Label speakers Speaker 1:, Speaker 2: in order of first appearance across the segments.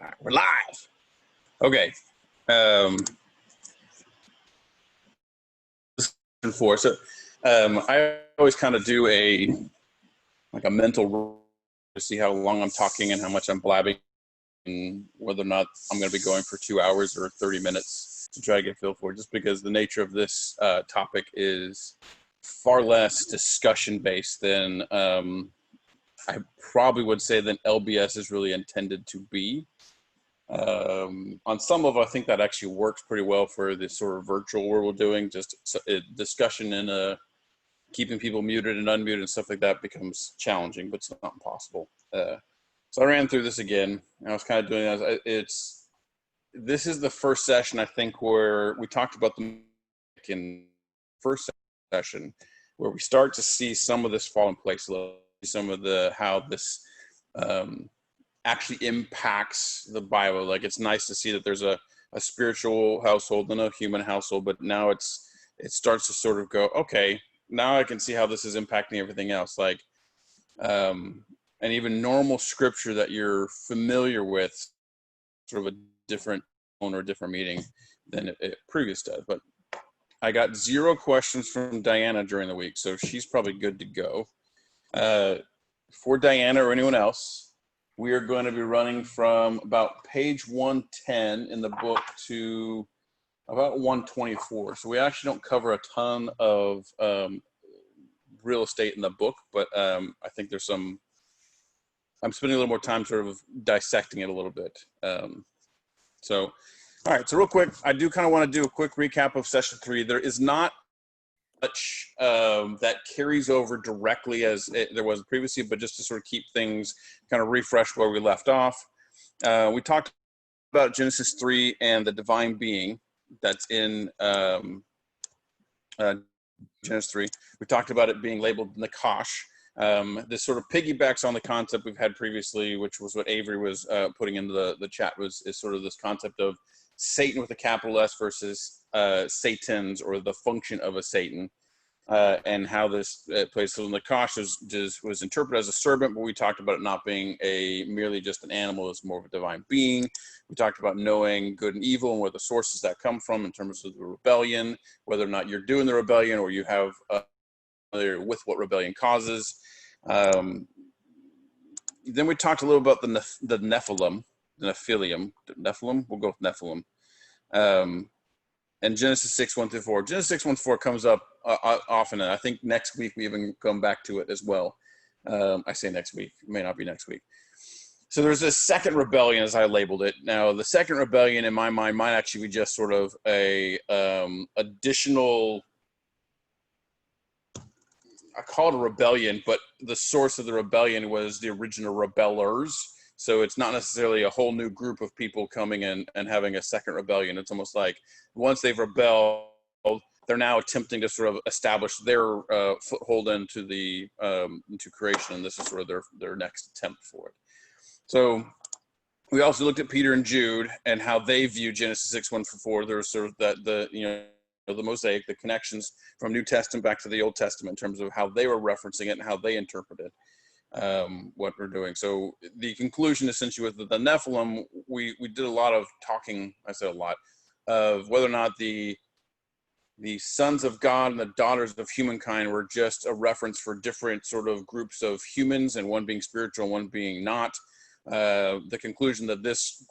Speaker 1: All right, we're live. Okay. So I always kind of do a mental rule to see how long I'm talking and how much I'm blabbing, and whether or not I'm going to be going for 2 hours or 30 minutes to try to get a feel for it, just because the nature of this topic is far less discussion based than I probably would say than LBS is really intended to be. On some level, I think that actually works pretty well for this sort of virtual world we're doing. Just a discussion and keeping people muted and unmuted and stuff like that becomes challenging, but it's not impossible. So I ran through this again, and I was kind of doing that. This is the first session, I think, where we talked about the in first session, where we start to see some of this fall in place a little, some of the how this actually impacts the Bible. Like, it's nice to see that there's a spiritual household and a human household, but now it starts to sort of go, okay, now I can see how this is impacting everything else. Like, and even normal scripture that you're familiar with, sort of a different tone or a different meaning than it previous does. But I got 0 questions from Diana during the week, so she's probably good to go. For Diana or anyone else, we are going to be running from about page 110 in the book to about 124. So we actually don't cover a ton of real estate in the book, but I think there's some, I'm spending a little more time sort of dissecting it a little bit. So, all right, so real quick, I do kind of want to do a quick recap of session 3. There is not much that carries over directly as there was previously, but just to sort of keep things kind of refresh where we left off. We talked about Genesis 3 and the divine being that's in Genesis 3. We talked about it being labeled Nakash. This sort of piggybacks on the concept we've had previously, which was what Avery was putting into the chat, is sort of this concept of Satan with a capital S versus Satans, or the function of a Satan, and how this plays. So Nakash was interpreted as a serpent, but we talked about it not being merely just an animal, it's more of a divine being. We talked about knowing good and evil and where the sources that come from in terms of the rebellion, whether or not you're doing the rebellion or you have with what rebellion causes. Then we talked a little about the Nephilim, we'll go with Nephilim. And Genesis 6:1-4. Genesis 6:1-4 comes up often, and I think next week we even come back to it as well. I say next week, it may not be next week. So there's this second rebellion, as I labeled it. Now, the second rebellion, in my mind, might actually be just sort of a additional, I call it a rebellion, but the source of the rebellion was the original rebellers. So it's not necessarily a whole new group of people coming in and having a second rebellion. It's almost like once they've rebelled, they're now attempting to sort of establish their foothold into creation, and this is sort of their next attempt for it. So we also looked at Peter and Jude and how they view Genesis 6:1-4. There's sort of the mosaic, the connections from New Testament back to the Old Testament in terms of how they were referencing it and how they interpreted what we're doing. So the conclusion essentially with the Nephilim, we did a lot of talking, I said a lot, of whether or not the sons of God and the daughters of humankind were just a reference for different sort of groups of humans, and one being spiritual and one being not. The conclusion that this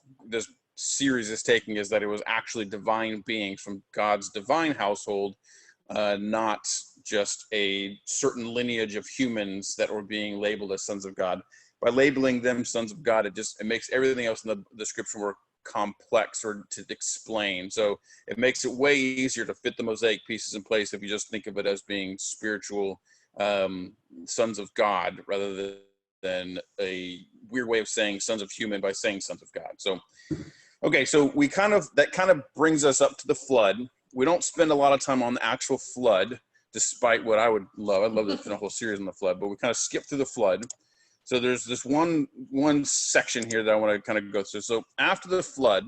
Speaker 1: series is taking is that it was actually divine beings from God's divine household, not just a certain lineage of humans that were being labeled as sons of God. By labeling them sons of God, it makes everything else in the scripture more complex or to explain. So it makes it way easier to fit the mosaic pieces in place if you just think of it as being spiritual sons of God, rather than a weird way of saying sons of human by saying sons of God. So okay, so that kind of brings us up to the flood. We don't spend a lot of time on the actual flood, despite what I would love. I'd love to spend a whole series on the flood, but we kind of skip through the flood. So there's this one section here that I want to kind of go through. So after the flood,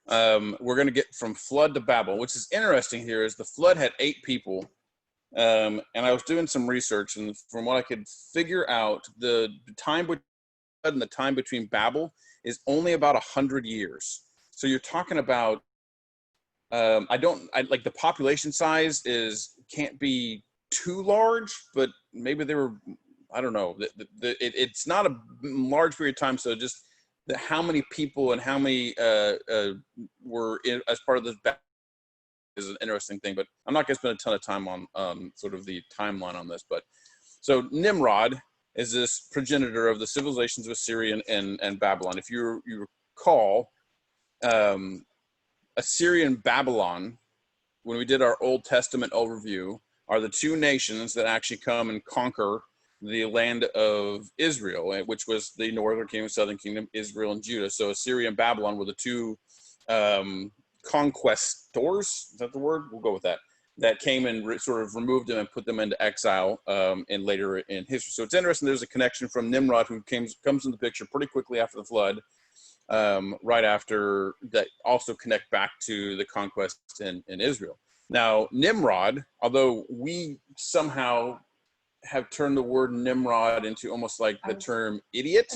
Speaker 1: we're going to get from flood to Babel. Which is interesting here is the flood had 8 people. And I was doing some research, and from what I could figure out, the time and the time between Babel is only about 100 years. So you're talking about, like the population size can't be too large, but maybe they were, I don't know. It's not a large period of time. So just how many people and how many were as part of this is an interesting thing. But I'm not going to spend a ton of time on sort of the timeline on this. But so Nimrod is this progenitor of the civilizations of Assyria and Babylon. If you recall, Assyria and Babylon, when we did our Old Testament overview, are the two nations that actually come and conquer the land of Israel, which was the northern kingdom, southern kingdom, Israel and Judah. So Assyria and Babylon were the two conquistors. Is that the word? We'll go with that. That came and sort of removed them and put them into exile and later in history. So it's interesting. There's a connection from Nimrod, who comes in the picture pretty quickly after the flood, right after that, also connect back to the conquest in Israel. Now, Nimrod, although we somehow have turned the word Nimrod into almost like the term idiot,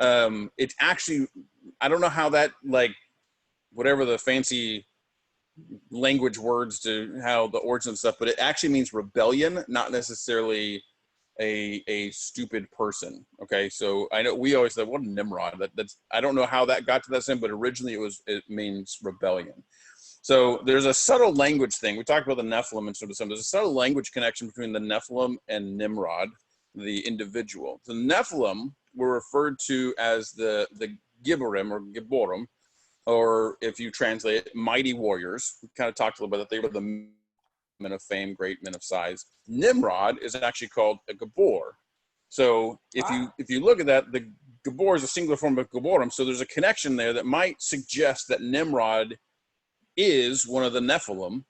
Speaker 1: it's actually, I don't know how that, like, whatever the fancy language words to how the origin of stuff, but it actually means rebellion, not necessarily a stupid person. Okay, so I know we always said, what a Nimrod. That's I don't know how that got to that same, but originally it means rebellion. So there's a subtle language thing. We talked about the Nephilim and sort of some. There's a subtle language connection between the Nephilim and Nimrod, the individual. The Nephilim were referred to as the Gibborim or Gibborim, or if you translate it, mighty warriors. We kind of talked a little bit that they were the men of fame, great men of size. Nimrod is actually called a Gibbor. So if you look at that, the Gibbor is a singular form of Gibborim. So there's a connection there that might suggest that Nimrod is one of the Nephilim,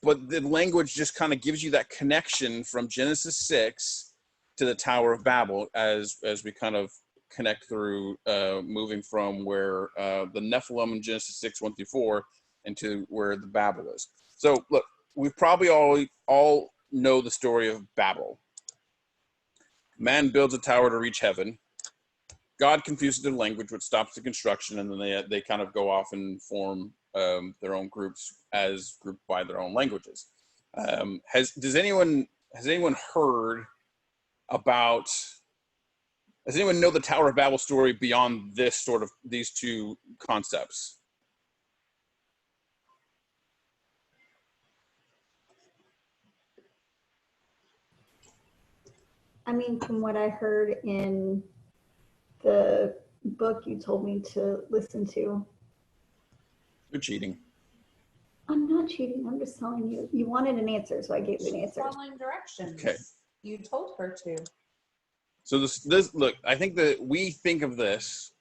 Speaker 1: but the language just kind of gives you that connection from Genesis 6 to the Tower of Babel as we kind of connect through moving from where the Nephilim in Genesis 6, 1 through 4 into where the Babel is. So look, we probably all know the story of Babel. Man builds a tower to reach heaven. God confuses their language, which stops the construction, and then they kind of go off and form their own groups as grouped by their own languages. Has anyone heard about? Does anyone know the Tower of Babel story beyond these two concepts?
Speaker 2: I mean, from what I heard in the book you told me to listen to.
Speaker 1: You're cheating.
Speaker 2: I'm not cheating. I'm just telling you. You wanted an answer, so I gave you an answer.
Speaker 3: Following directions.
Speaker 1: Okay.
Speaker 3: You told her to.
Speaker 1: So this look, I think that we think of this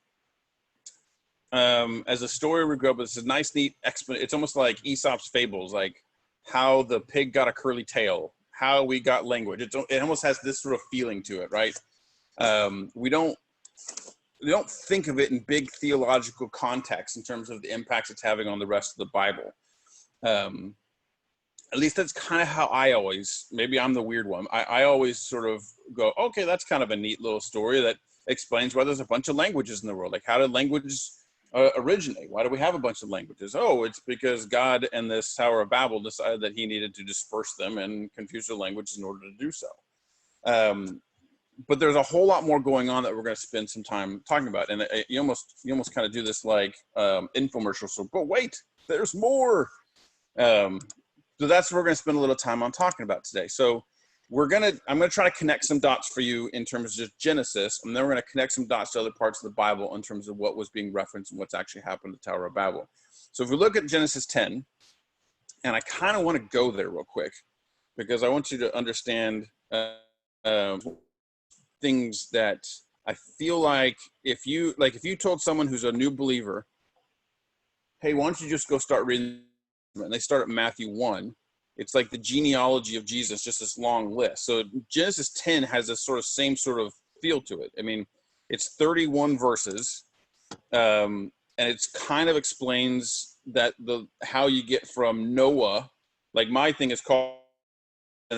Speaker 1: as a story we grew up with. It's a nice, neat explanation. It's almost like Aesop's fables, like how the pig got a curly tail, how we got language. It almost has this sort of feeling to it, right? We don't think of it in big theological context in terms of the impacts it's having on the rest of the Bible. At least that's kind of how I always, maybe I'm the weird one. I always sort of go, okay, that's kind of a neat little story that explains why there's a bunch of languages in the world. Like, how did languages originate? Why do we have a bunch of languages? Oh, it's because God and this Tower of Babel decided that he needed to disperse them and confuse their languages in order to do so. But there's a whole lot more going on that we're going to spend some time talking about. And you almost kind of do this like infomercial. So, but wait, there's more. So that's what we're going to spend a little time on talking about today. So I'm going to try to connect some dots for you in terms of Genesis, and then we're going to connect some dots to other parts of the Bible in terms of what was being referenced and what's actually happened at the Tower of Babel. So if we look at Genesis 10, and I kind of want to go there real quick because I want you to understand things that I feel like if you told someone who's a new believer, hey, why don't you just go start reading, and they start at Matthew 1, it's like the genealogy of Jesus, just this long list. So Genesis 10 has this same sort of feel to it. I mean, it's 31 verses, and it's kind of explains that how you get from Noah, like my thing is called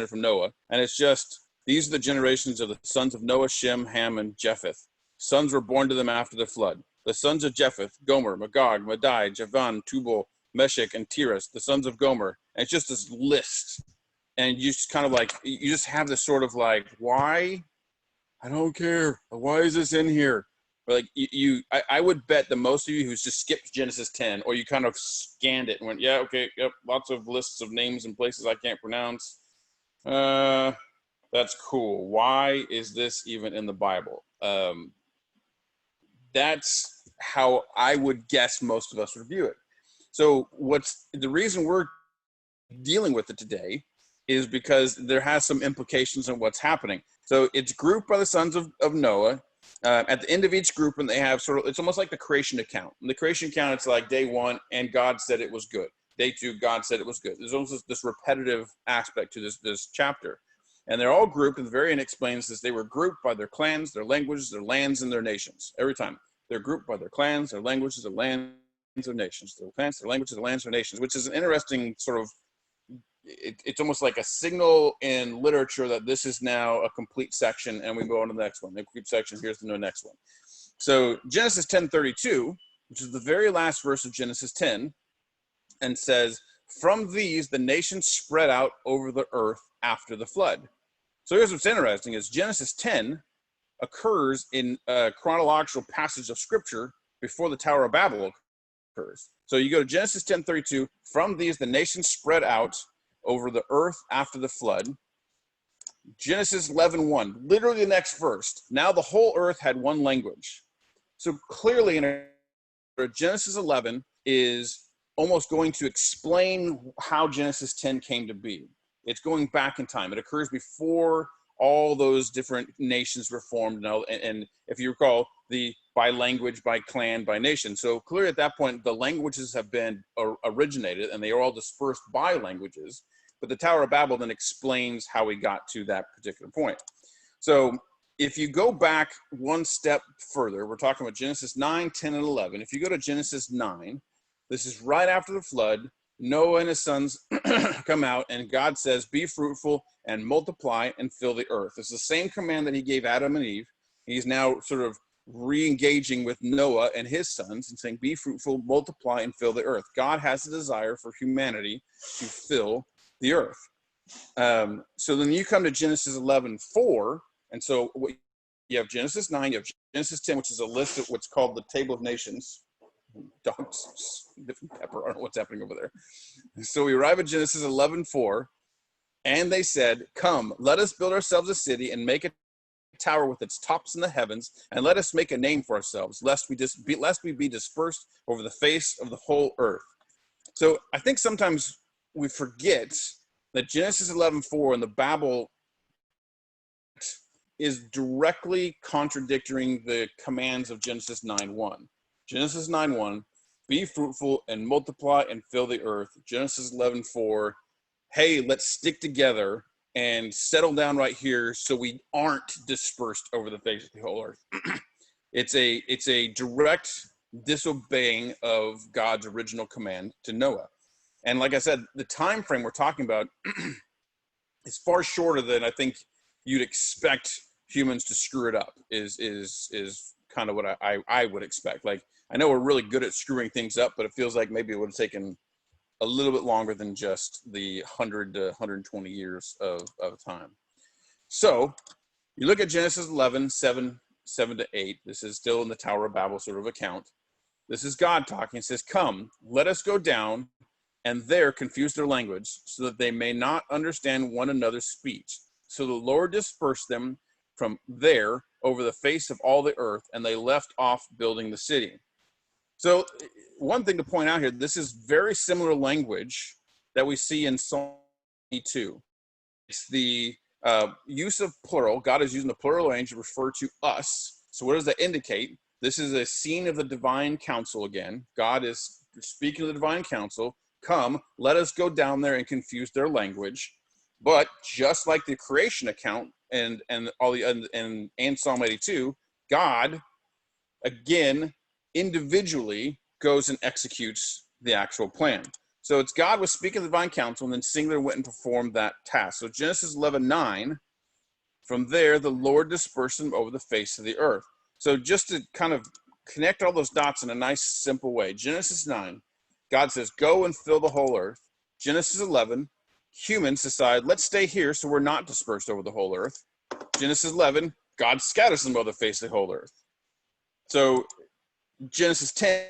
Speaker 1: from Noah, and it's just These are the generations of the sons of Noah, Shem, Ham, and Japheth. Sons were born to them after the flood. The sons of Japheth, Gomer, Magog, Madai, Javan, Tubal, Meshech, and Tiras. The sons of Gomer. And it's just this list. And you just kind of like, you just have this sort of like, why? I don't care. Why is this in here? Or like I would bet that most of you who just skipped Genesis 10, or you kind of scanned it and went, yeah, okay, yep, lots of lists of names and places I can't pronounce. That's cool. Why is this even in the Bible? That's how I would guess most of us would view it. So what's the reason we're dealing with it today is because there has some implications on what's happening. So it's grouped by the sons of Noah. At the end of each group, and they have sort of, it's almost like the creation account. In the creation account, it's like day one, and God said it was good. Day two, God said it was good. There's almost this repetitive aspect to this chapter. And they're all grouped, and the very end explains this. They were grouped by their clans, their languages, their lands, and their nations. Every time. They're grouped by their clans, their languages, their lands, their nations. Their clans, their languages, their lands, their nations, which is an interesting sort of, it's almost like a signal in literature that this is now a complete section, and we go on to the next one. The complete section, here's the next one. So Genesis 10:32, which is the very last verse of Genesis 10, and says, from these the nations spread out over the earth after the flood. So here's what's interesting is Genesis 10 occurs in a chronological passage of scripture before the Tower of Babel occurs. So you go to Genesis 10:32, from these the nations spread out over the earth after the flood. Genesis 11:1, literally the next verse. Now the whole earth had one language. So clearly in Genesis 11 is almost going to explain how Genesis 10 came to be. It's going back in time. It occurs before all those different nations were formed. And if you recall, by language, by clan, by nation. So clearly at that point, the languages have been originated, and they are all dispersed by languages. But the Tower of Babel then explains how we got to that particular point. So if you go back one step further, we're talking about Genesis 9, 10, and 11. If you go to Genesis 9, this is right after the flood. Noah and his sons come out, and God says, be fruitful and multiply and fill the earth. It's the same command that he gave Adam and Eve. He's now sort of re-engaging with Noah and his sons and saying, be fruitful, multiply, and fill the earth. God has a desire for humanity to fill the earth. So then you come to Genesis 11:4, and so you have Genesis 9, you have Genesis 10, which is a list of what's called the Table of Nations. Dogs, different pepper, I don't know what's happening over there. So we arrive at Genesis 11:4, and they said, come, let us build ourselves a city and make a tower with its tops in the heavens, and let us make a name for ourselves, lest we be dispersed over the face of the whole earth. So I think sometimes we forget that Genesis 11:4 and the Babel is directly contradicting the commands of Genesis 9:1. Genesis 9:1, be fruitful and multiply and fill the earth. Genesis 11:4, hey, let's stick together and settle down right here so we aren't dispersed over the face of the whole earth. It's a direct disobeying of God's original command to Noah. And like I said, the time frame we're talking about is far shorter than I think you'd expect humans to screw it up, is kind of what I would expect. Like, I know we're really good at screwing things up, but it feels like maybe it would have taken a little bit longer than just the 100 to 120 years of time. So you look at Genesis 11, 7 to 8. This is still in the Tower of Babel sort of account. This is God talking. It says, come, let us go down and there confuse their language so that they may not understand one another's speech. So the Lord dispersed them from there over the face of all the earth, and they left off building the city. So one thing to point out here, this is very similar language that we see in Psalm 22. It's the use of plural. God is using the plural language to refer to us. So what does that indicate? This is a scene of the divine council again. God is speaking to the divine council. Come, let us go down there and confuse their language. But just like the creation account and Psalm 82, God again individually goes and executes the actual plan. So it's God was speaking to the divine council, and then singular went and performed that task. So Genesis 11:9 From there, the Lord dispersed them over the face of the earth. So just to kind of connect all those dots in a nice, simple way. Genesis 9, God says, go and fill the whole earth. Genesis 11, humans decide, let's stay here so we're not dispersed over the whole earth. Genesis 11, God scatters them over the face of the whole earth. So Genesis 10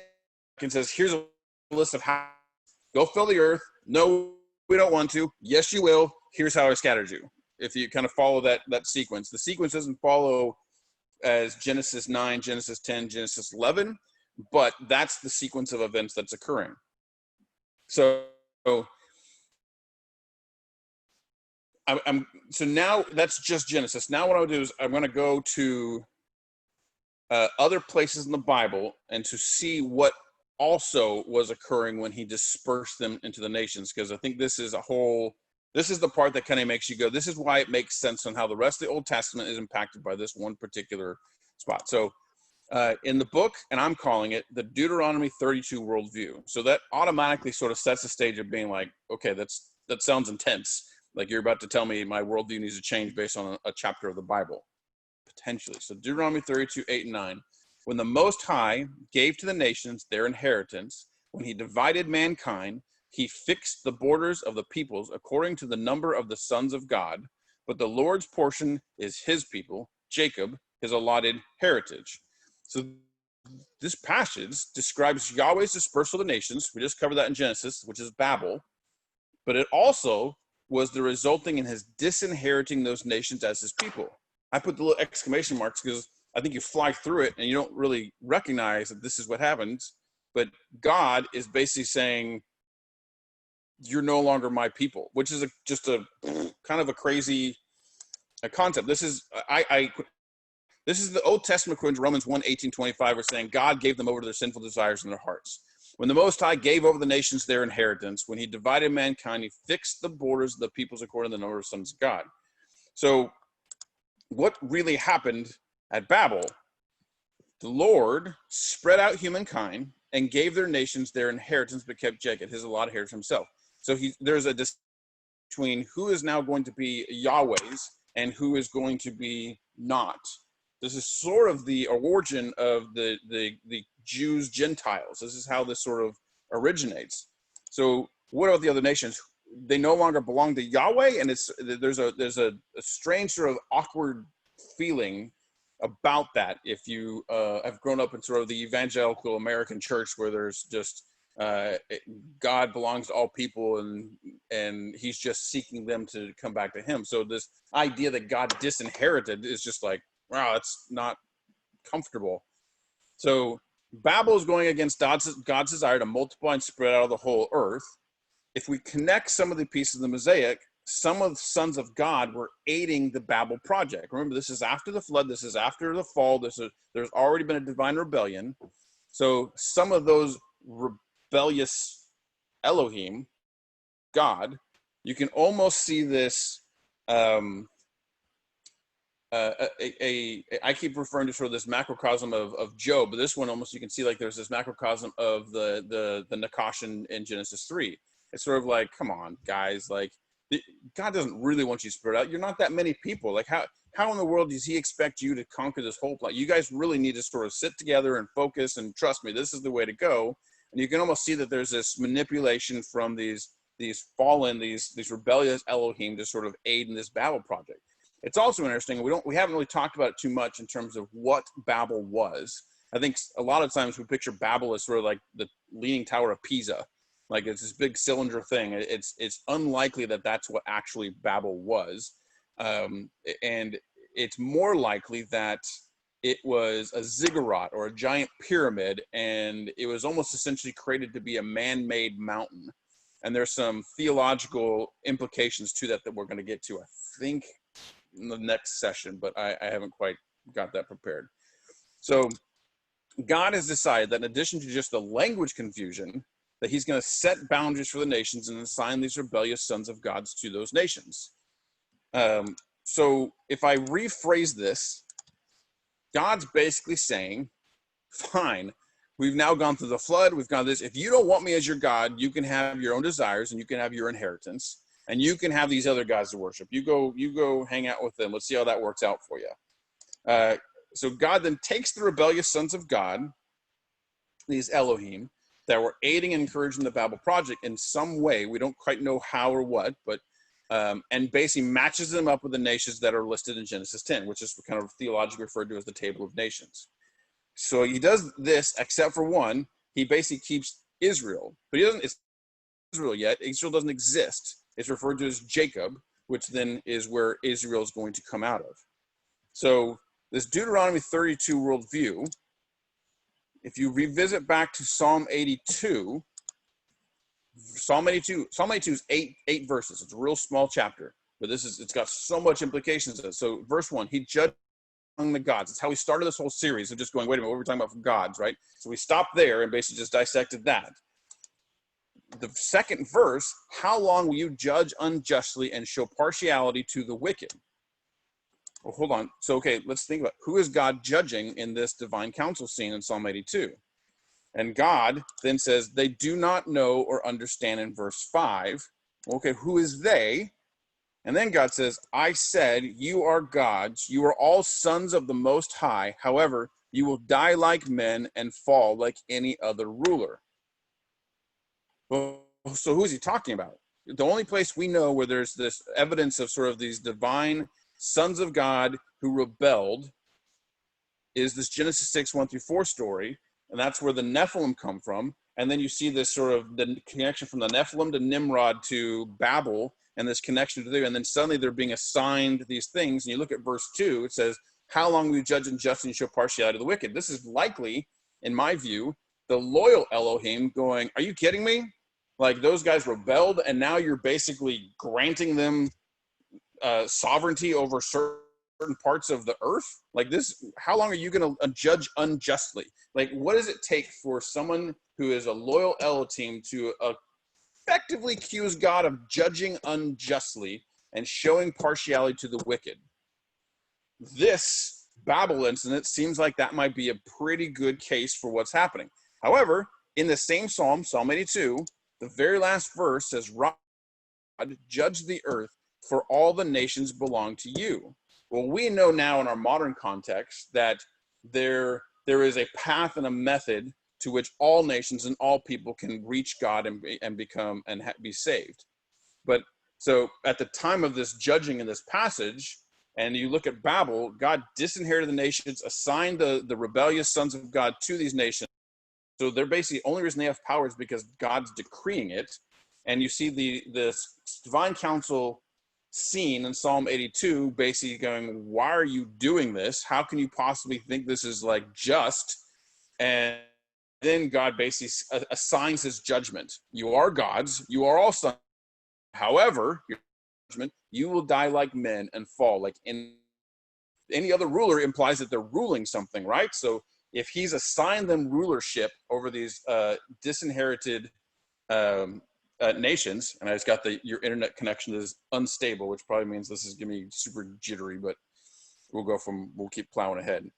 Speaker 1: says, here's a list of how, go fill the earth. No, we don't want to. Yes, you will. Here's how I scattered you. If you kind of follow that sequence. The sequence doesn't follow as Genesis 9, Genesis 10, Genesis 11, but that's the sequence of events that's occurring. So so now that's just Genesis. Now what I'll do is I'm going to go to other places in the Bible and to see what also was occurring when he dispersed them into the nations, because I think this is the part that kind of makes you go, this is why it makes sense on how the rest of the Old Testament is impacted by this one particular spot. So in the book, and I'm calling it the Deuteronomy 32 worldview. So that automatically sort of sets the stage of being like, okay, that sounds intense. Like you're about to tell me my worldview needs to change based on a chapter of the Bible, potentially. So Deuteronomy 32, 8 and 9. When the Most High gave to the nations their inheritance, when he divided mankind, he fixed the borders of the peoples according to the number of the sons of God. But the Lord's portion is his people, Jacob, his allotted heritage. So this passage describes Yahweh's dispersal of the nations. We just covered that in Genesis, which is Babel. But it also was the resulting in his disinheriting those nations as his people. I put the little exclamation marks because I think you fly through it and you don't really recognize that this is what happens. But God is basically saying, you're no longer my people, which is just a kind of a crazy concept. This is the Old Testament according to Romans 1:18-25. We're saying God gave them over to their sinful desires in their hearts. When the Most High gave over the nations their inheritance, when he divided mankind, he fixed the borders of the peoples according to the number of sons of God. So what really happened at Babel, the Lord spread out humankind and gave their nations their inheritance, but kept Jacob, his allotted heritage himself. So there's a distinction between who is now going to be Yahweh's and who is going to be not. This is sort of the origin of the Jews, Gentiles. This is how this sort of originates. So what about the other nations? They no longer belong to Yahweh, and there's a strange sort of awkward feeling about that if you have grown up in sort of the evangelical American church where there's just God belongs to all people and he's just seeking them to come back to him. So this idea that God disinherited is just like, wow, it's not comfortable. So Babel is going against God's desire to multiply and spread out of the whole earth. If we connect some of the pieces of the mosaic, some of the sons of God were aiding the Babel project. Remember, this is after the flood. This is after the fall. There's already been a divine rebellion. So some of those rebellious Elohim, God, you can almost see this. I keep referring to sort of this macrocosm of Job, but this one almost you can see like there's this macrocosm of the Nakash in Genesis 3. It's sort of like, come on, guys, like God doesn't really want you spread out. You're not that many people. Like how in the world does he expect you to conquer this whole planet? You guys really need to sort of sit together and focus and trust me, this is the way to go. And you can almost see that there's this manipulation from these fallen, these rebellious Elohim to sort of aid in this Babel project. It's also interesting, we haven't really talked about it too much in terms of what Babel was. I think a lot of times we picture Babel as sort of like the Leaning Tower of Pisa. Like it's this big cylinder thing. It's unlikely that that's what actually Babel was. And it's more likely that it was a ziggurat or a giant pyramid, and it was almost essentially created to be a man-made mountain. And there's some theological implications to that we're going to get to, I think, in the next session, but I haven't quite got that prepared. So God has decided that in addition to just the language confusion, that he's going to set boundaries for the nations and assign these rebellious sons of God to those nations. So if I rephrase this, God's basically saying, fine, we've now gone through the flood, we've gone this. If you don't want me as your God, you can have your own desires and you can have your inheritance. And you can have these other guys to worship. You go hang out with them. Let's see how that works out for you. So God then takes the rebellious sons of God, these Elohim, that were aiding and encouraging the Babel project in some way. We don't quite know how or what, but and basically matches them up with the nations that are listed in Genesis 10, which is kind of theologically referred to as the Table of Nations. So he does this, except for one. He basically keeps Israel, but he doesn't. It's Israel yet. Israel doesn't exist. It's referred to as Jacob, which then is where Israel is going to come out of. So this Deuteronomy 32 worldview, if you revisit back to Psalm 82, Psalm 82 is eight verses. It's a real small chapter, but it's got so much implications in it. So verse 1, he judged among the gods. That's how we started this whole series of just going, wait a minute, what were we talking about for gods, right? So we stopped there and basically just dissected that. The second verse, how long will you judge unjustly and show partiality to the wicked? Well, hold on. So, okay, let's think about who is God judging in this divine council scene in Psalm 82? And God then says, they do not know or understand in verse 5. Okay, who is they? And then God says, I said, you are gods. You are all sons of the Most High. However, you will die like men and fall like any other ruler. Well, so who is he talking about? The only place we know where there's this evidence of sort of these divine sons of God who rebelled is this Genesis 6, 1-4 story. And that's where the Nephilim come from. And then you see this sort of the connection from the Nephilim to Nimrod to Babel and this connection to there. And then suddenly they're being assigned these things. And you look at verse 2, it says, how long will you judge unjustly and show partiality to the wicked? This is likely, in my view, the loyal Elohim going, are you kidding me? Like those guys rebelled and now you're basically granting them sovereignty over certain parts of the earth. Like this, how long are you going to judge unjustly? Like what does it take for someone who is a loyal Elohim to effectively accuse God of judging unjustly and showing partiality to the wicked? This Babel incident seems like that might be a pretty good case for what's happening. However, in the same Psalm, Psalm 82, the very last verse says, God, judge the earth, for all the nations belong to you. Well, we know now in our modern context that there is a path and a method to which all nations and all people can reach God and become and be saved. But so at the time of this judging in this passage, and you look at Babel, God disinherited the nations, assigned the rebellious sons of God to these nations. So they're basically, only reason they have power is because God's decreeing it. And you see the divine council scene in Psalm 82 basically going, why are you doing this? How can you possibly think this is like just? And then God basically assigns his judgment. You are gods. You are all sons. However, your judgment, you will die like men and fall like any other ruler implies that they're ruling something, right? So if he's assigned them rulership over these disinherited nations, and I just got your internet connection is unstable, which probably means this is gonna be super jittery, but we'll keep plowing ahead.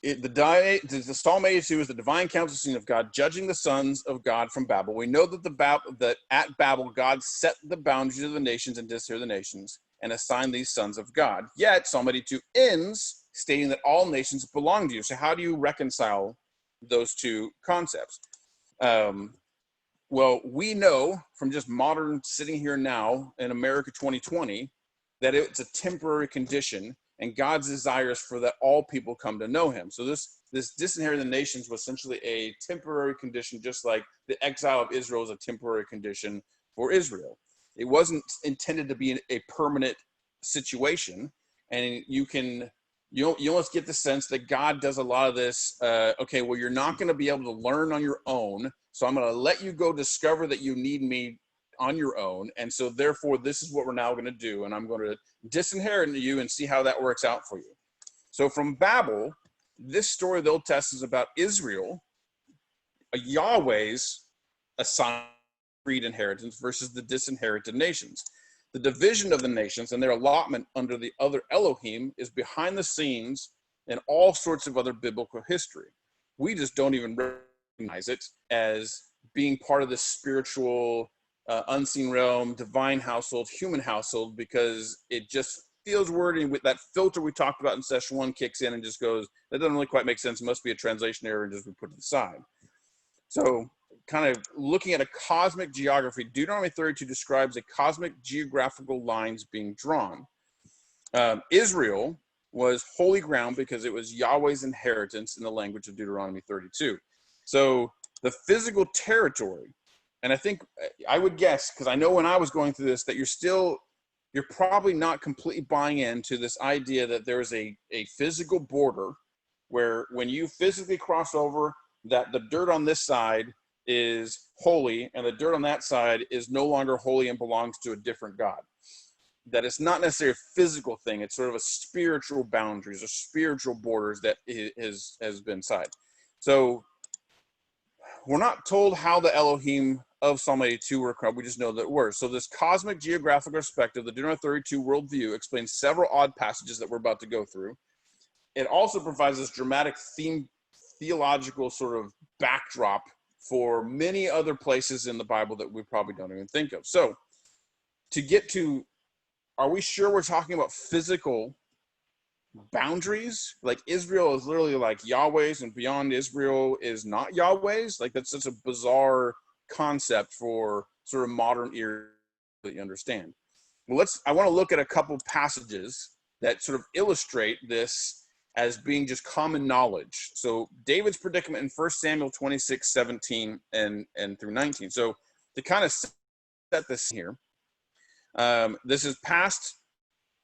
Speaker 1: The Psalm 82 is the divine council scene of God judging the sons of God from Babel. We know that at Babel, God set the boundaries of the nations and disinherited the nations and assigned these sons of God. Yet Psalm 82 ends stating that all nations belong to you. So how do you reconcile those two concepts? Well, we know from just modern sitting here now in America 2020 that it's a temporary condition, and God's desire is for that all people come to know him. So this disinherited nations was essentially a temporary condition, just like the exile of Israel is a temporary condition for Israel. It wasn't intended to be a permanent situation, and you almost get the sense that God does a lot of this. Okay, well, you're not going to be able to learn on your own, so I'm going to let you go discover that you need me on your own, and so therefore this is what we're now going to do, and I'm going to disinherit you and see how that works out for you. So from Babel, this story of the Old Testament is about Israel, Yahweh's assigned freed inheritance versus the disinherited nations. The division of the nations and their allotment under the other Elohim is behind the scenes in all sorts of other biblical history. We just don't even recognize it as being part of the spiritual unseen realm, divine household, human household, because it just feels wordy with that filter we talked about in session 1 kicks in and just goes, that doesn't really quite make sense. It must be a translation error and just be put to the side. So kind of looking at a cosmic geography, Deuteronomy 32 describes a cosmic geographical lines being drawn. Israel was holy ground because it was Yahweh's inheritance in the language of Deuteronomy 32. So the physical territory, and I think I would guess, because I know when I was going through this, that you're probably not completely buying into this idea that there is a physical border where when you physically cross over, that the dirt on this side is holy and the dirt on that side is no longer holy and belongs to a different God. That it's not necessarily a physical thing. It's sort of a spiritual boundaries or spiritual borders that has been set. So we're not told how the Elohim of Psalm 82 were carved. We just know that it were. So this cosmic geographic perspective, the Deuteronomy 32 worldview, explains several odd passages that we're about to go through. It also provides this dramatic theological sort of backdrop for many other places in the Bible that we probably don't even think of. So to get to, are we sure we're talking about physical boundaries? Like Israel is literally like Yahweh's and beyond Israel is not Yahweh's? Like that's such a bizarre concept for sort of modern ears that you understand. Well, I want to look at a couple passages that sort of illustrate this as being just common knowledge. So David's predicament in 1 Samuel 26, 17 and through 19. So to kind of set this here, this is past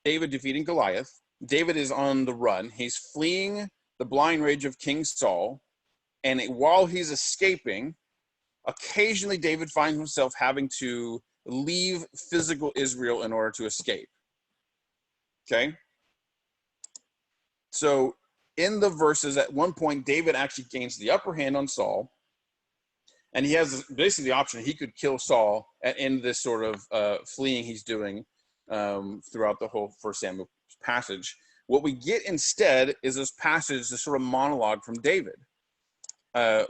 Speaker 1: David defeating Goliath. David is on the run. He's fleeing the blind rage of King Saul. And while he's escaping, occasionally David finds himself having to leave physical Israel in order to escape. Okay? So in the verses, at one point, David actually gains the upper hand on Saul. And he has basically the option. He could kill Saul in this sort of fleeing he's doing throughout the whole 1 Samuel passage. What we get instead is this passage, this sort of monologue from David.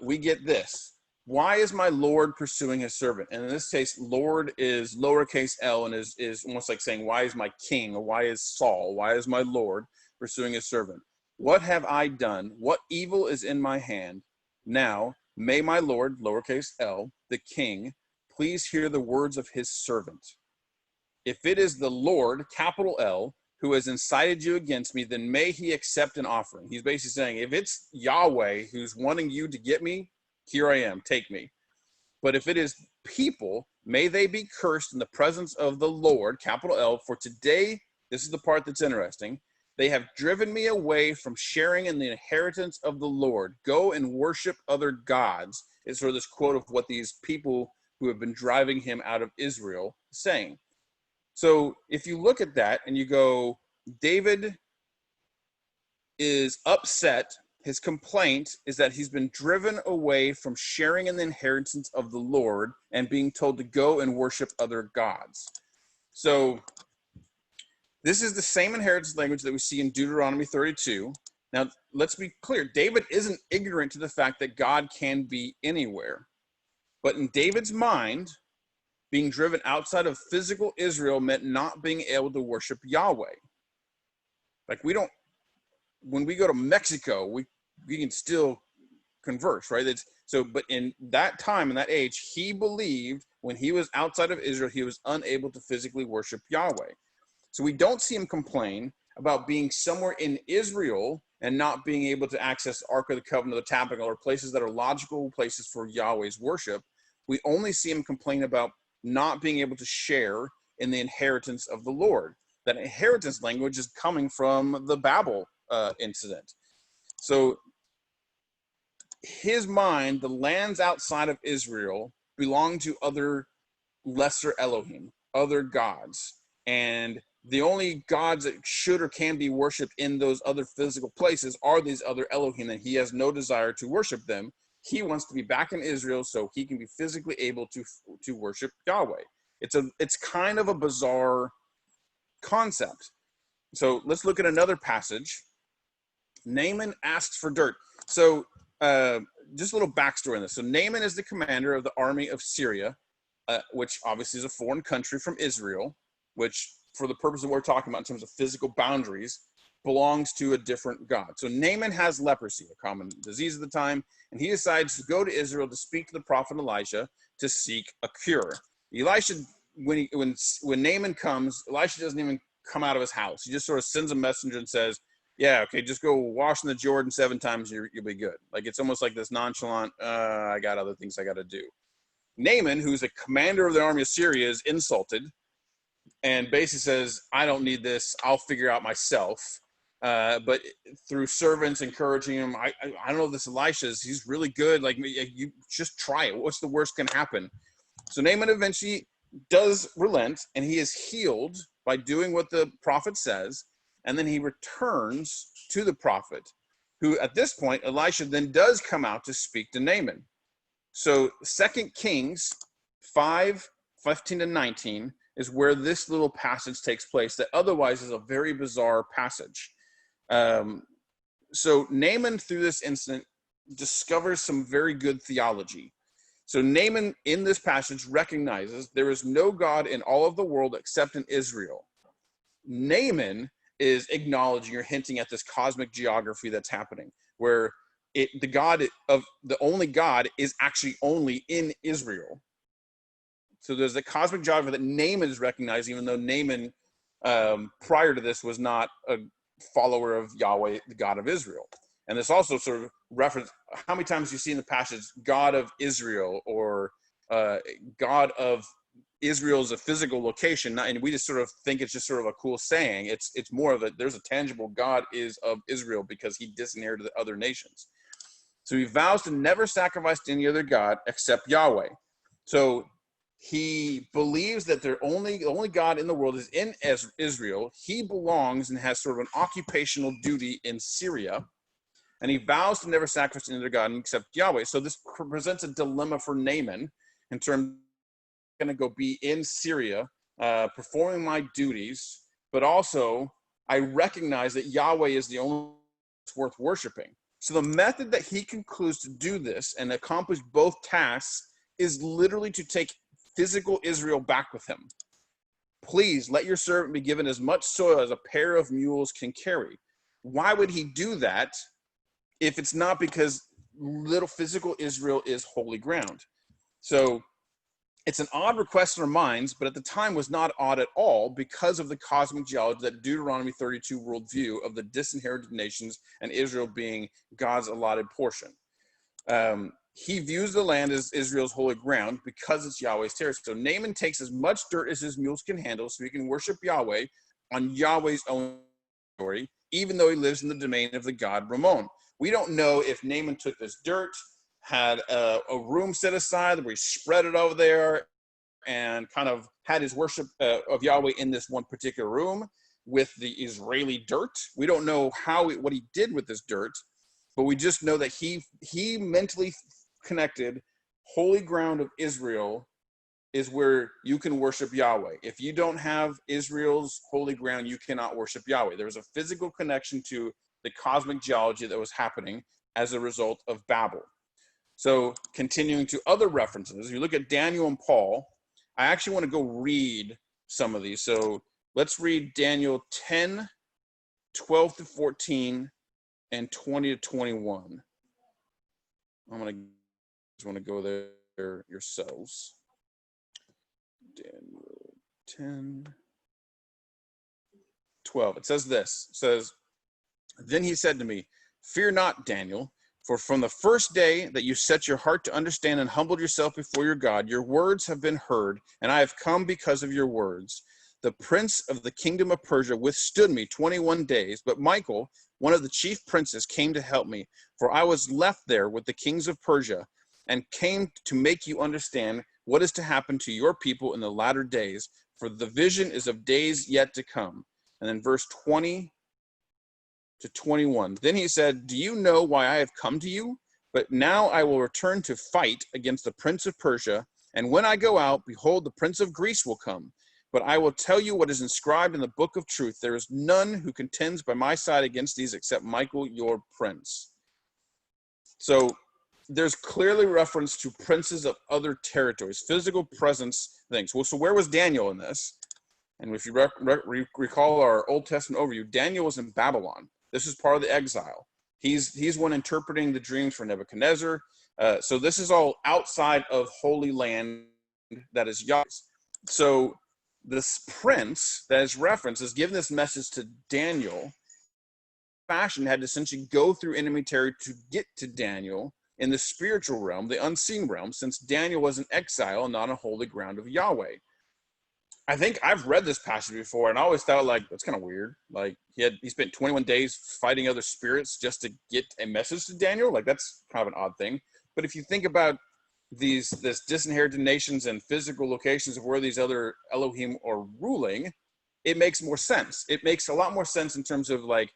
Speaker 1: We get this. Why is my Lord pursuing his servant? And in this case, Lord is lowercase l and is almost like saying, why is my king? Or why is Saul? Why is my Lord pursuing his servant? What have I done? What evil is in my hand? Now, may my Lord, lowercase l, the king, please hear the words of his servant. If it is the Lord, capital L, who has incited you against me, then may he accept an offering. He's basically saying, if it's Yahweh who's wanting you to get me, here I am, take me. But if it is people, may they be cursed in the presence of the Lord, capital L, for today, this is the part that's interesting, they have driven me away from sharing in the inheritance of the Lord. Go and worship other gods. It's sort of this quote of what these people who have been driving him out of Israel saying. So if you look at that and you go, David is upset. His complaint is that he's been driven away from sharing in the inheritance of the Lord and being told to go and worship other gods. So this is the same inheritance language that we see in Deuteronomy 32. Now, let's be clear. David isn't ignorant to the fact that God can be anywhere. But in David's mind, being driven outside of physical Israel meant not being able to worship Yahweh. Like when we go to Mexico, we can still converse, right? But in that time, in that age, he believed when he was outside of Israel, he was unable to physically worship Yahweh. So we don't see him complain about being somewhere in Israel and not being able to access the Ark of the Covenant, the Tabernacle, or places that are logical places for Yahweh's worship. We only see him complain about not being able to share in the inheritance of the Lord. That inheritance language is coming from the Babel incident. So his mind, the lands outside of Israel belong to other lesser Elohim, other gods. And the only gods that should or can be worshipped in those other physical places are these other Elohim, and he has no desire to worship them. He wants to be back in Israel so he can be physically able to worship Yahweh. It's kind of a bizarre concept. So let's look at another passage. Naaman asks for dirt. So just a little backstory on this. So Naaman is the commander of the army of Syria. which obviously is a foreign country from Israel, which for the purpose of what we're talking about in terms of physical boundaries, belongs to a different god. So Naaman has leprosy, a common disease at the time, and he decides to go to Israel to speak to the prophet Elisha to seek a cure. Elisha, when Naaman comes, Elisha doesn't even come out of his house. He just sort of sends a messenger and says, yeah, okay, just go wash in the Jordan 7 times, you'll be good. Like, it's almost like this nonchalant, I got other things I got to do. Naaman, who's a commander of the army of Syria, is insulted and basically says, I don't need this, I'll figure out myself. But through servants encouraging him, I don't know, this Elisha's, he's really good. Like, you just try it. What's the worst can happen? So Naaman eventually does relent, and he is healed by doing what the prophet says. And then he returns to the prophet, who at this point, Elisha then does come out to speak to Naaman. So 2 Kings 5:15-19 is where this little passage takes place that otherwise is a very bizarre passage. So Naaman, through this incident, discovers some very good theology. So Naaman, in this passage, recognizes there is no God in all of the world except in Israel. Naaman is acknowledging or hinting at this cosmic geography that's happening, where the only God is actually only in Israel. So there's a cosmic geography that Naaman is recognizing, even though Naaman, prior to this, was not a follower of Yahweh, the God of Israel. And this also sort of reference, how many times you see in the passage, God of Israel, or God of Israel is a physical location, and we just sort of think it's just sort of a cool saying. It's more of there's a tangible God is of Israel because he disinherited the other nations. So he vows to never sacrifice to any other God except Yahweh. So he believes that the only God in the world is in Israel. He belongs and has sort of an occupational duty in Syria, and he vows to never sacrifice to any other God except Yahweh. So this presents a dilemma for Naaman in terms going to go be in Syria, performing my duties, but also I recognize that Yahweh is the only one that's worth worshiping. So the method that he concludes to do this and accomplish both tasks is literally to take physical Israel back with him. Please let your servant be given as much soil as a pair of mules can carry. Why would he do that if it's not because little physical Israel is holy ground? So it's an odd request in our minds, but at the time was not odd at all because of the cosmic geology, that Deuteronomy 32 worldview of the disinherited nations and Israel being God's allotted portion. He views the land as Israel's holy ground because it's Yahweh's territory. So Naaman takes as much dirt as his mules can handle so he can worship Yahweh on Yahweh's own territory, even though he lives in the domain of the god Ramon. We don't know if Naaman took this dirt, had a room set aside where he spread it over there and kind of had his worship of Yahweh in this one particular room with the Israeli dirt. We don't know what he did with this dirt, but we just know that he mentally connected holy ground of Israel is where you can worship Yahweh. If you don't have Israel's holy ground, you cannot worship Yahweh. There was a physical connection to the cosmic geology that was happening as a result of Babel. So continuing to other references, you look at Daniel and Paul. I actually want to go read some of these. So let's read Daniel 10, 12-14, and 20-21. Just want to go there yourselves. Daniel 10, 12. It says this. It says, then he said to me, fear not, Daniel, for from the first day that you set your heart to understand and humbled yourself before your God, your words have been heard, and I have come because of your words. The prince of the kingdom of Persia withstood me 21 days, but Michael, one of the chief princes, came to help me, for I was left there with the kings of Persia, and came to make you understand what is to happen to your people in the latter days, for the vision is of days yet to come. And then verse 20 to 21. Then he said, do you know why I have come to you? But now I will return to fight against the prince of Persia. And when I go out, behold, the prince of Greece will come. But I will tell you what is inscribed in the book of truth. There is none who contends by my side against these except Michael, your prince. So there's clearly reference to princes of other territories, physical presence things. Well, so where was Daniel in this? And if you recall our Old Testament overview, Daniel was in Babylon. This is part of the exile. He's one interpreting the dreams for Nebuchadnezzar. So this is all outside of Holy Land that is Yahweh's. So this prince that is referenced is giving this message to Daniel. Fashion had to essentially go through enemy territory to get to Daniel in the spiritual realm, the unseen realm, since Daniel was in exile and not on holy ground of Yahweh. I think I've read this passage before, and I always thought, like, that's kind of weird. Like, he spent 21 days fighting other spirits just to get a message to Daniel. Like, that's kind of an odd thing. But if you think about this disinherited nations and physical locations of where these other Elohim are ruling, it makes more sense. It makes a lot more sense in terms of, like,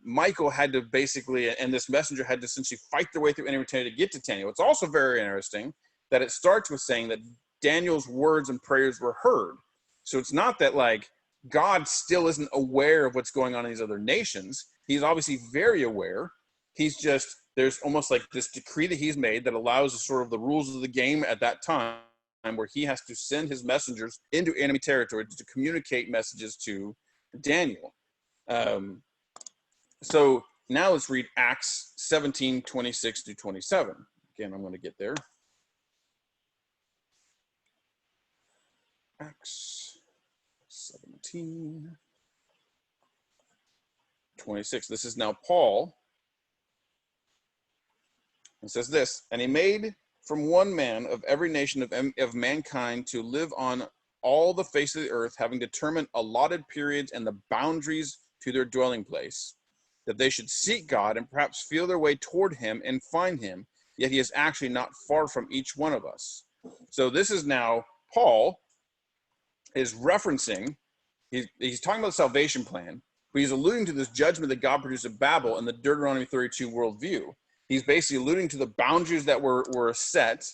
Speaker 1: Michael had to basically, and this messenger had to essentially fight their way through enemy territory to get to Daniel. It's also very interesting that it starts with saying that Daniel's words and prayers were heard. So it's not that, like, God still isn't aware of what's going on in these other nations. He's obviously very aware. He's just, there's almost like this decree that he's made that allows sort of the rules of the game at that time, where he has to send his messengers into enemy territory to communicate messages to Daniel. So now let's read Acts 17, 26 to 27. Again, I'm going to get there. Acts 17, 26. This is now Paul. It says this, and he made from one man of every nation of mankind to live on all the face of the earth, having determined allotted periods and the boundaries to their dwelling place, that they should seek God and perhaps feel their way toward him and find him, yet he is actually not far from each one of us. So this is now Paul is referencing, he's talking about the salvation plan, but he's alluding to this judgment that God produced at Babel in the Deuteronomy 32 worldview. He's basically alluding to the boundaries that were set,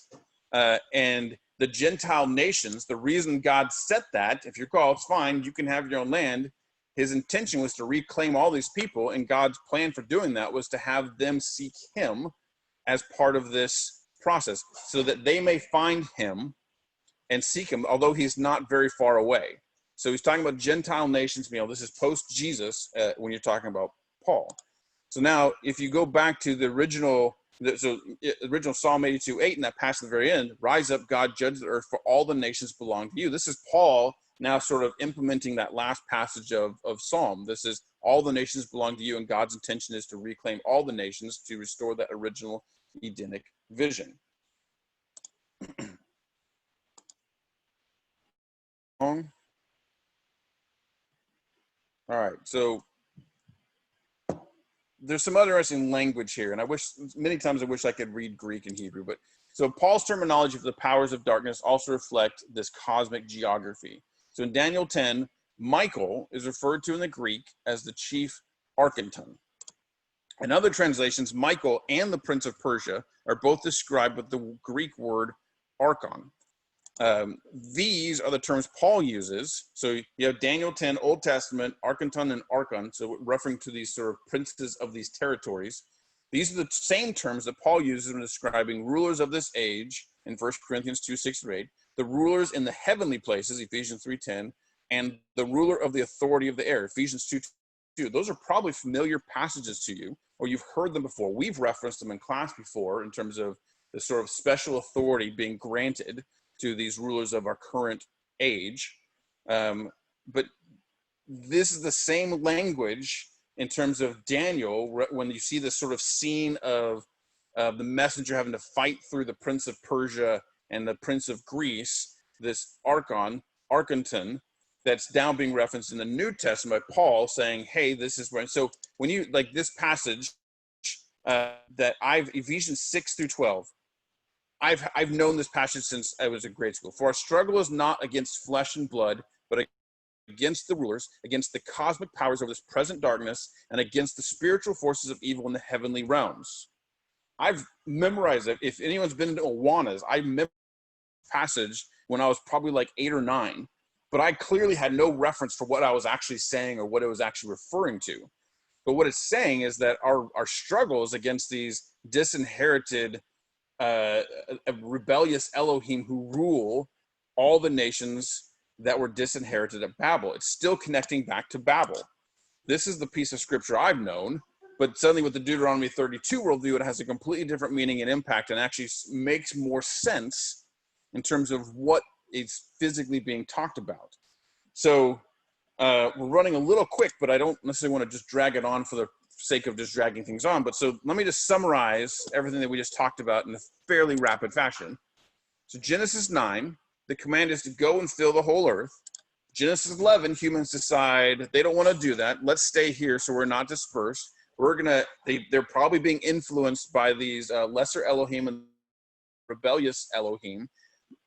Speaker 1: and the Gentile nations. The reason God set that, if you recall, it's fine, you can have your own land. His intention was to reclaim all these people, and God's plan for doing that was to have them seek him as part of this process, so that they may find him and seek him, although he's not very far away. So he's talking about Gentile nations. This is post-Jesus when you're talking about Paul. So now, if you go back to the original Psalm 82:8, and that passage at the very end, rise up, God, judge the earth, for all the nations belong to you. This is Paul now sort of implementing that last passage of Psalm. This is all the nations belong to you, and God's intention is to reclaim all the nations to restore that original Edenic vision. All right, so there's some other interesting language here, and many times I wish I could read Greek and Hebrew, but so Paul's terminology for the powers of darkness also reflect this cosmic geography. So in Daniel 10, Michael is referred to in the Greek as the chief archon. In other translations, Michael and the prince of Persia are both described with the Greek word archon. These are the terms Paul uses. So you have Daniel 10, Old Testament, archon and archon, so referring to these sort of princes of these territories. These are the same terms that Paul uses when describing rulers of this age in 1 Corinthians 2, 6 through 8, the rulers in the heavenly places, Ephesians 3:10, and the ruler of the authority of the air, Ephesians 2:2. Those are probably familiar passages to you, or you've heard them before. We've referenced them in class before in terms of the sort of special authority being granted to these rulers of our current age. But this is the same language in terms of Daniel, when you see this sort of scene of the messenger having to fight through the prince of Persia and the prince of Greece, this archon, that's now being referenced in the New Testament by Paul, saying, hey, this is where. So when you, like this passage Ephesians 6 through 12, I've known this passage since I was in grade school. For our struggle is not against flesh and blood, but against the rulers, against the cosmic powers of this present darkness, and against the spiritual forces of evil in the heavenly realms. I've memorized it. If anyone's been to Awanas, I memorized this passage when I was probably like 8 or 9, but I clearly had no reference for what I was actually saying or what it was actually referring to. But what it's saying is that our struggles against these disinherited, rebellious Elohim who rule all the nations that were disinherited at Babel, it's still connecting back to Babel. This is the piece of scripture I've known, but suddenly with the Deuteronomy 32 worldview, it has a completely different meaning and impact, and actually makes more sense in terms of what is physically being talked about. So we're running a little quick, but I don't necessarily want to just drag it on for the sake of just dragging things on. But so let me just summarize everything that we just talked about in a fairly rapid fashion. So Genesis 9, the command is to go and fill the whole earth. Genesis 11, humans decide they don't want to do that. Let's stay here so we're not dispersed. They're probably being influenced by these lesser Elohim and rebellious Elohim.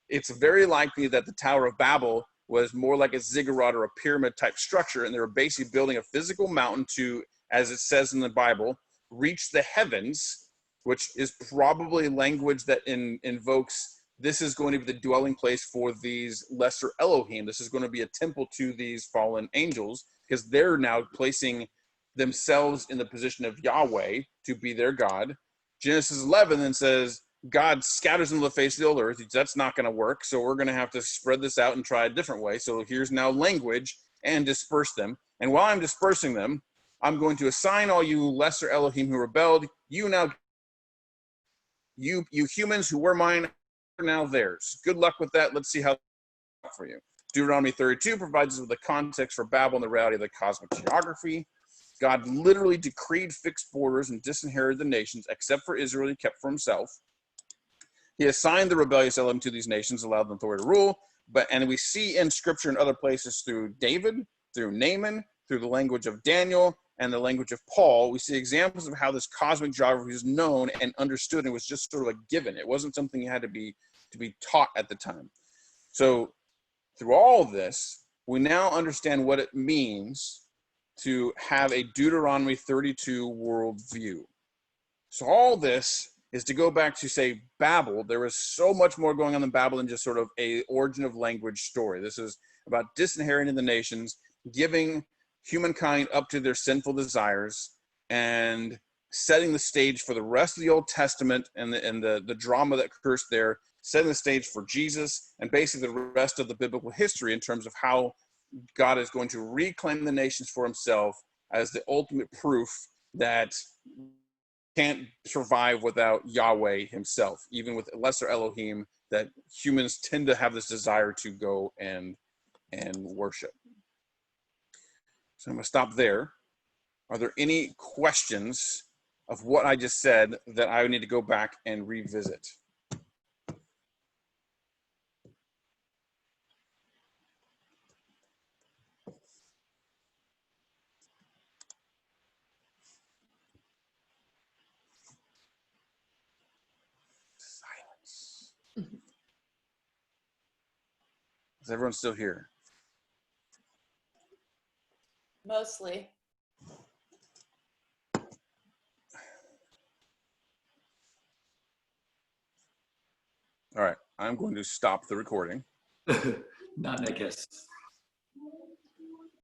Speaker 1: It's very likely that the Tower of Babel was more like a ziggurat or a pyramid type structure, and they were basically building a physical mountain to, as it says in the Bible, reach the heavens, which is probably language that invokes this is going to be the dwelling place for these lesser Elohim. This is going to be a temple to these fallen angels, because they're now placing themselves in the position of Yahweh to be their God. Genesis 11 then says, God scatters them to the face of the whole earth. That's not going to work. So we're going to have to spread this out and try a different way. So here's now language and disperse them. And while I'm dispersing them, I'm going to assign all you lesser Elohim who rebelled. You humans who were mine are now theirs. Good luck with that. Let's see how for you. Deuteronomy 32 provides us with the context for Babel and the reality of the cosmic geography. God literally decreed fixed borders and disinherited the nations, except for Israel, he kept for himself. He assigned the rebellious Elohim to these nations, allowed them authority to rule. And we see in scripture and other places through David, through Naaman, through the language of Daniel, and the language of Paul, we see examples of how this cosmic geography is known and understood, and was just sort of a given. It wasn't something you had to be taught at the time. So through all of this, we now understand what it means to have a Deuteronomy 32 worldview. So all this is to go back to, say, Babel. There was so much more going on in Babel than just sort of a origin of language story. This is about disinheriting the nations, giving humankind up to their sinful desires, and setting the stage for the rest of the Old Testament and the drama that occurs there, setting the stage for Jesus, and basically the rest of the biblical history in terms of how God is going to reclaim the nations for himself as the ultimate proof that can't survive without Yahweh himself, even with lesser Elohim, that humans tend to have this desire to go and worship. So I'm going to stop there. Are there any questions of what I just said that I need to go back and revisit? Silence. Is everyone still here?
Speaker 3: Mostly.
Speaker 1: All right, I'm going to stop the recording.
Speaker 4: Not, I guess.